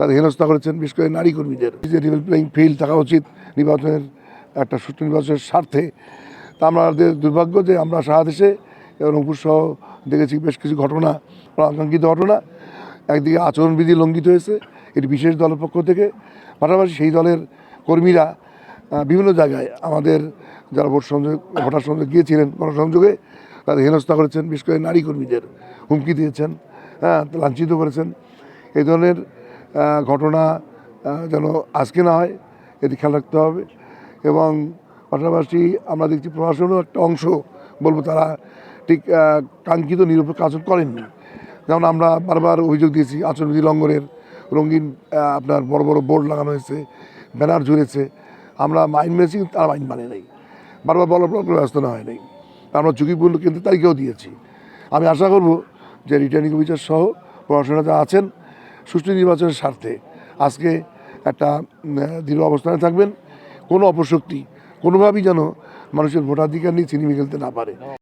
তাদের হেনস্থা করেছেন, বিশেষ করে নারী কর্মীদের। যে লেভেল প্লেইং ফিল্ড থাকা উচিত নির্বাচনের, একটা সুষ্ঠু নির্বাচনের স্বার্থে। তা আমাদের দুর্ভাগ্য যে আমরা সারা দেশে এবং রংপুর সহ দেখেছি বেশ কিছু ঘটনা, আকাঙ্ক্ষিত ঘটনা। একদিকে আচরণবিধি লঙ্ঘিত হয়েছে এটি বিশেষ দলের পক্ষ থেকে, পাশাপাশি সেই দলের কর্মীরা বিভিন্ন জায়গায় আমাদের যারা ভোটার সংযোগ গিয়েছিলেন গণসংযোগে তাদের হেনস্থা করেছেন, বিশেষ করে নারী কর্মীদের হুমকি দিয়েছেন, লাঞ্ছিত করেছেন। এই ধরনের ঘটনা যেন আজকে না হয় এটি খেয়াল রাখতে হবে। এবং পাশাপাশি আমরা দেখছি প্রশাসনও একটা অংশ বলবো তারা ঠিক কাঙ্ক্ষিত নিরপেক্ষ আচরণ করেননি। যেমন আমরা বারবার অভিযোগ দিয়েছি আচরণবিধি লঙ্ঘনের, রঙিন আপনার বড় বড় বোর্ড লাগানো হয়েছে, ব্যানার ঝুলেছে, আমরা আইন মেনেছি, তারা আইন মানে নেই, বারবার বলার পর ব্যবস্থা নেওয়া হয় নাই। আমরা ঝুঁকিপূর্ণ কেন্দ্রের তালিকাও দিয়েছি। আমি আশা করব যে রিটার্নিং অফিসার সহ প্রশাসনে যা আছেন সুষ্ঠু নির্বাচনের স্বার্থে আজকে একটা দৃঢ় অবস্থানে থাকবেন। কোনো অপশক্তি কোনোভাবেই যেন মানুষের ভোটাধিকার নিয়ে ছিনিমিনি খেলতে না পারে।